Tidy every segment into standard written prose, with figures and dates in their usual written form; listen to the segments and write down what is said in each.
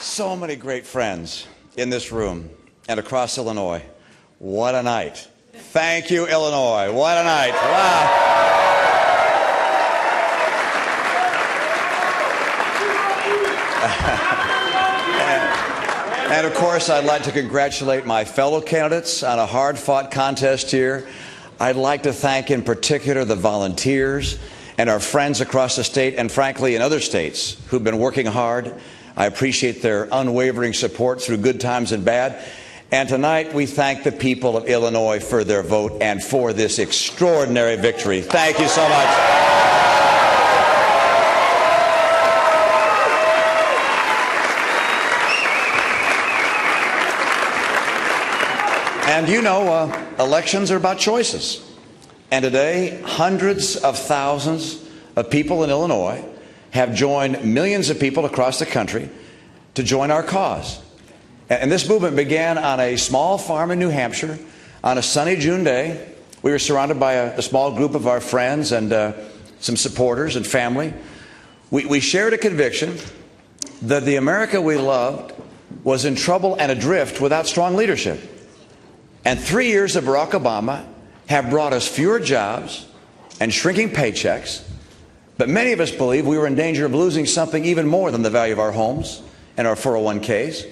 So many great friends in this room and across Illinois. What a night. Thank you, Illinois. What a night. Wow. And of course, I'd like to congratulate my fellow candidates on a hard-fought contest here. I'd like to thank in particular the volunteers and our friends across the state and frankly in other states who've been working hard. I appreciate their unwavering support through good times and bad. And tonight we thank the people of Illinois for their vote and for this extraordinary victory. Thank you so much. And you know, elections are about choices. And today, hundreds of thousands of people in Illinois have joined millions of people across the country to join our cause. And this movement began on a small farm in New Hampshire on a sunny June day. We were surrounded by a small group of our friends and some supporters and family. We shared a conviction that the America we loved was in trouble and adrift without strong leadership. And 3 years of Barack Obama have brought us fewer jobs and shrinking paychecks. But many of us believe we were in danger of losing something even more than the value of our homes and our 401ks.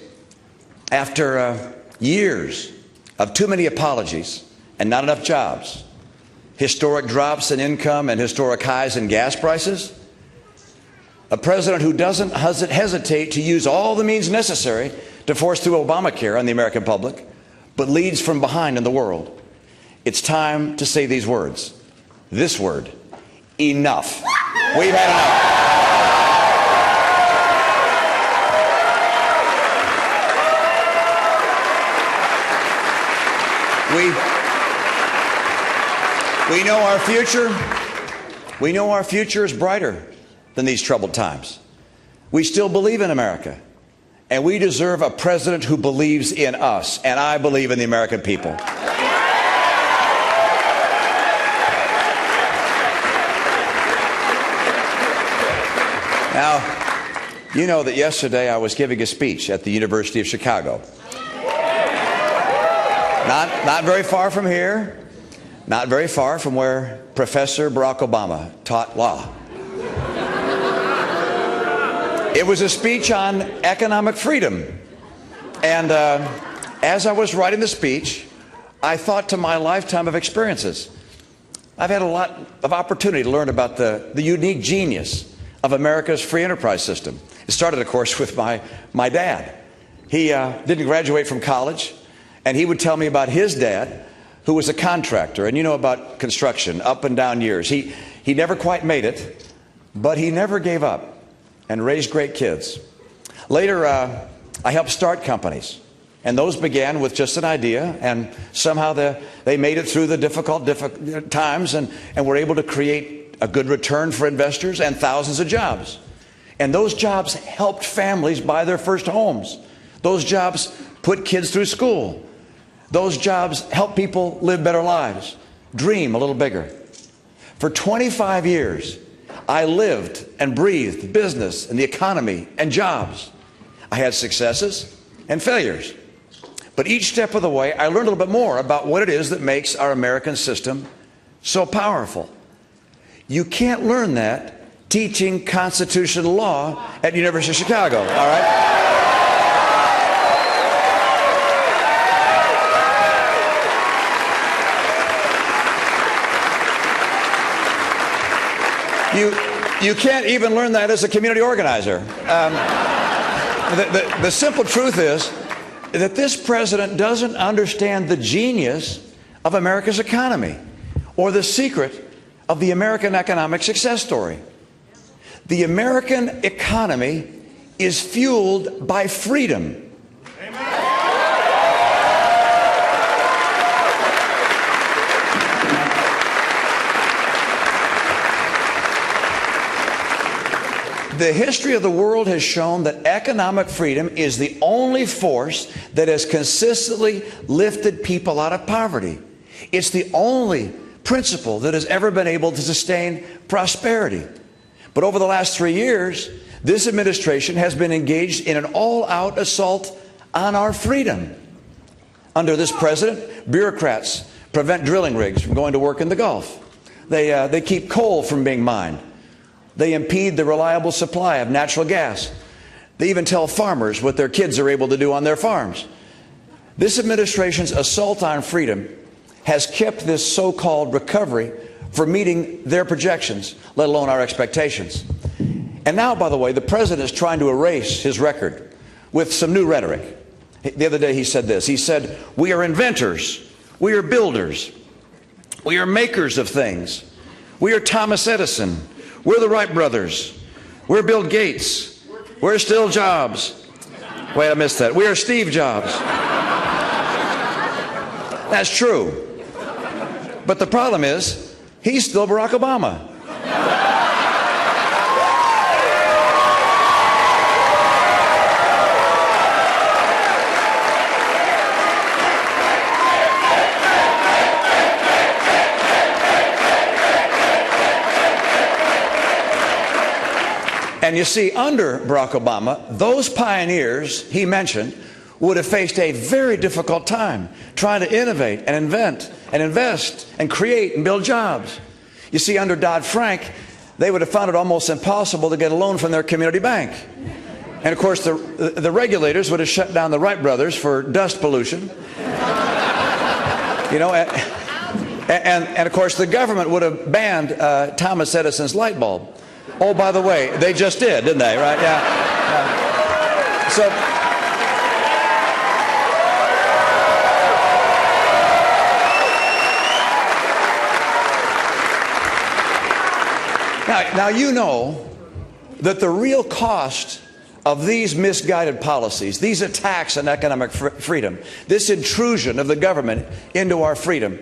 After years of too many apologies and not enough jobs, historic drops in income and historic highs in gas prices, a president who doesn't hesitate to use all the means necessary to force through Obamacare on the American public, but leads from behind in the world. It's time to say these words. This word, enough. We've had enough. We know our future. We know our future is brighter than these troubled times. We still believe in America, and we deserve a president who believes in us, and I believe in the American people. Now, you know that yesterday I was giving a speech at the University of Chicago. Not very far from here, not very far from where Professor Barack Obama taught law. It was a speech on economic freedom. And as I was writing the speech, I thought to my lifetime of experiences. I've had a lot of opportunity to learn about the unique genius of America's free enterprise system. It started, of course, with my dad. He didn't graduate from college, and he would tell me about his dad, who was a contractor. And you know about construction, up and down years. He never quite made it, but he never gave up and raised great kids. Later, I helped start companies, and those began with just an idea, and somehow they made it through the difficult times and were able to create a good return for investors and thousands of jobs. And those jobs helped families buy their first homes. Those jobs put kids through school. Those jobs help people live better lives, dream a little bigger. For 25 years, I lived and breathed business and the economy and jobs. I had successes and failures. But each step of the way, I learned a little bit more about what it is that makes our American system so powerful. You can't learn that teaching constitutional law at the University of Chicago, all right? You can't even learn that as a community organizer. The simple truth is that this president doesn't understand the genius of America's economy or the secret of the American economic success story. The American economy is fueled by freedom. The history of the world has shown that economic freedom is the only force that has consistently lifted people out of poverty. It's the only principle that has ever been able to sustain prosperity. But over the last 3 years, This administration has been engaged in an all-out assault on our freedom. Under this president, bureaucrats prevent drilling rigs from going to work in the Gulf. They keep coal from being mined. They impede the reliable supply of natural gas. They even tell farmers what their kids are able to do on their farms. This administration's assault on freedom has kept this so-called recovery from meeting their projections, let alone our expectations. And now, by the way, the president is trying to erase his record with some new rhetoric. The other day he said this. He said, "We are inventors. We are builders. We are makers of things. We are Thomas Edison. We're the Wright brothers. We're Bill Gates. We're Steve Jobs." Wait, I missed that. We are Steve Jobs. That's true. But the problem is, he's still Barack Obama. And you see, under Barack Obama, those pioneers he mentioned would have faced a very difficult time trying to innovate and invent and invest and create and build jobs. You see, under Dodd-Frank, they would have found it almost impossible to get a loan from their community bank. And of course, the regulators would have shut down the Wright brothers for dust pollution. You know, and of course, the government would have banned Thomas Edison's light bulb. Oh, by the way, they just did, didn't they? Right? Yeah. So, now you know that the real cost of these misguided policies, these attacks on economic freedom, this intrusion of the government into our freedom,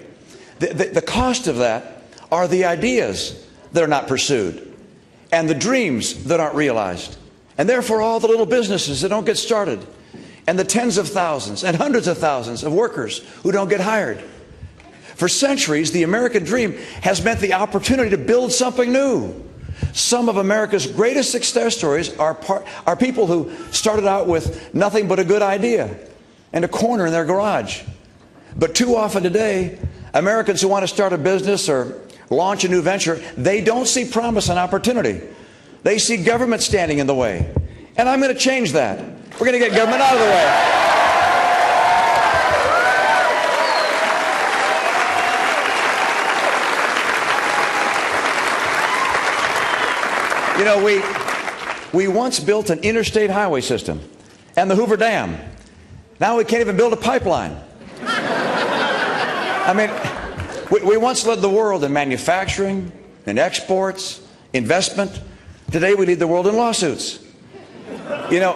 the cost of that are the ideas that are not pursued, and the dreams that aren't realized, and therefore all the little businesses that don't get started, and the tens of thousands and hundreds of thousands of workers who don't get hired. For centuries, the American dream has meant the opportunity to build something new. Some of America's greatest success stories are people who started out with nothing but a good idea and a corner in their garage. But too often today, Americans who want to start a business or launch a new venture, they don't see promise and opportunity. They see government standing in the way. And I'm going to change that. We're going to get government out of the way. You know, we once built an interstate highway system and the Hoover Dam. Now we can't even build a pipeline. I mean, we once led the world in manufacturing, in exports, investment. Today we lead the world in lawsuits. You know,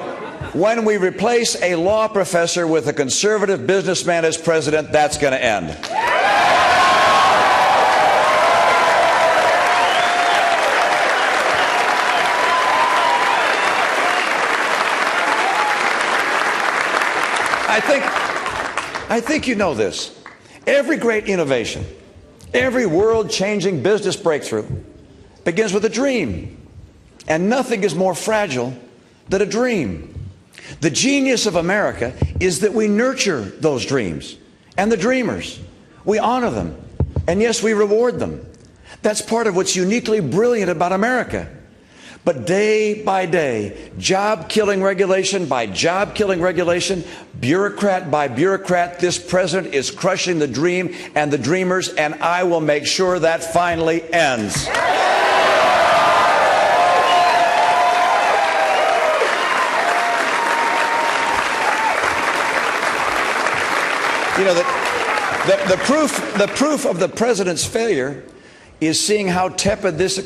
when we replace a law professor with a conservative businessman as president, that's going to end. I think you know this. Every great innovation, every world-changing business breakthrough begins with a dream. And nothing is more fragile than a dream. The genius of America is that we nurture those dreams and the dreamers. We honor them. And yes, we reward them. That's part of what's uniquely brilliant about America. But day by day, job-killing regulation by job-killing regulation, bureaucrat by bureaucrat, this president is crushing the dream and the dreamers, and I will make sure that finally ends. You know, the proof of the president's failure is seeing how tepid this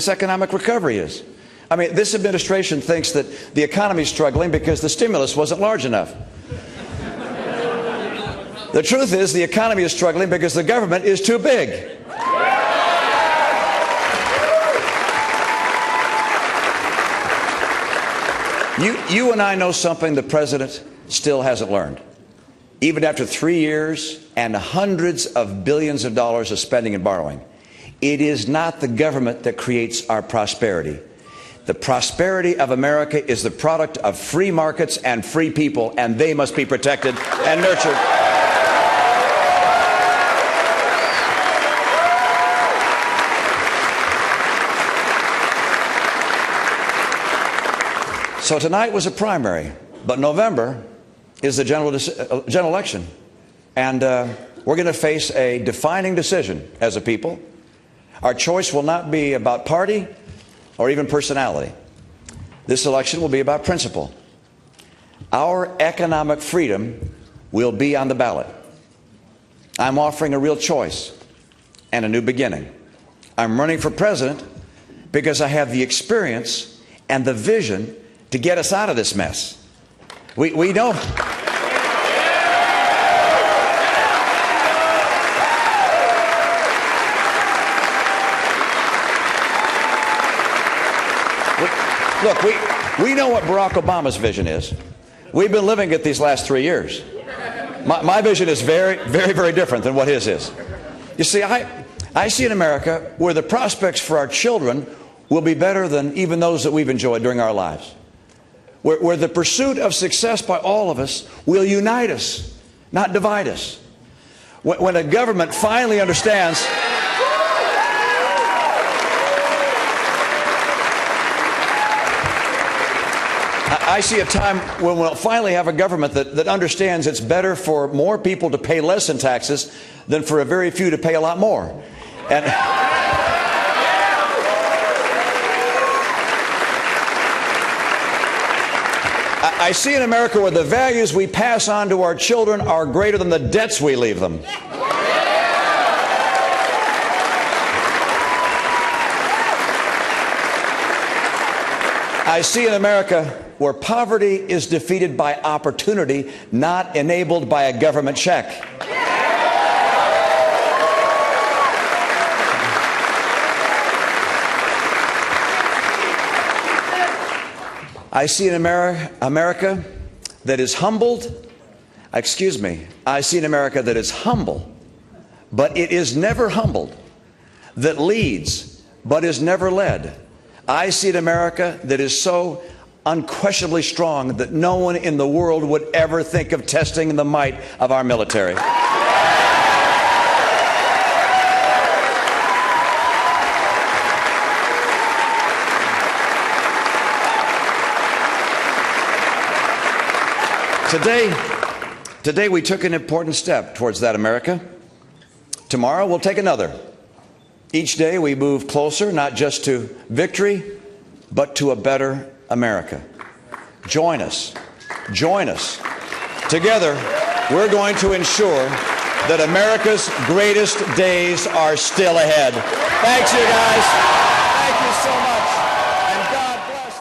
economic recovery is. I mean, this administration thinks that the economy is struggling because the stimulus wasn't large enough. The truth is, the economy is struggling because the government is too big. You and I know something the president still hasn't learned. Even after 3 years and hundreds of billions of dollars of spending and borrowing, it is not the government that creates our prosperity. The prosperity of America is the product of free markets and free people, and they must be protected and nurtured. So tonight was a primary, but November is the general election. And we're going to face a defining decision as a people. Our choice will not be about party or even personality. This election will be about principle. Our economic freedom will be on the ballot. I'm offering a real choice and a new beginning. I'm running for president because I have the experience and the vision to get us out of this mess. We know. Look, we know what Barack Obama's vision is. We've been living it these last 3 years. My vision is very, very, very different than what his is. You see, I see an America where the prospects for our children will be better than even those that we've enjoyed during our lives. Where the pursuit of success by all of us will unite us, not divide us. When a government finally understands I see a time when we'll finally have a government that understands it's better for more people to pay less in taxes than for a very few to pay a lot more. And I see an America where the values we pass on to our children are greater than the debts we leave them. I see an America where poverty is defeated by opportunity, not enabled by a government check. I see an America that is humbled. Excuse me. I see an America that is humble, but it is never humbled, that leads, but is never led. I see an America that is so unquestionably strong that no one in the world would ever think of testing the might of our military. Today we took an important step towards that America. Tomorrow we'll take another. Each day we move closer, not just to victory, but to a better America. Join us. Join us. Together, we're going to ensure that America's greatest days are still ahead. Thanks, you guys. Thank you so much.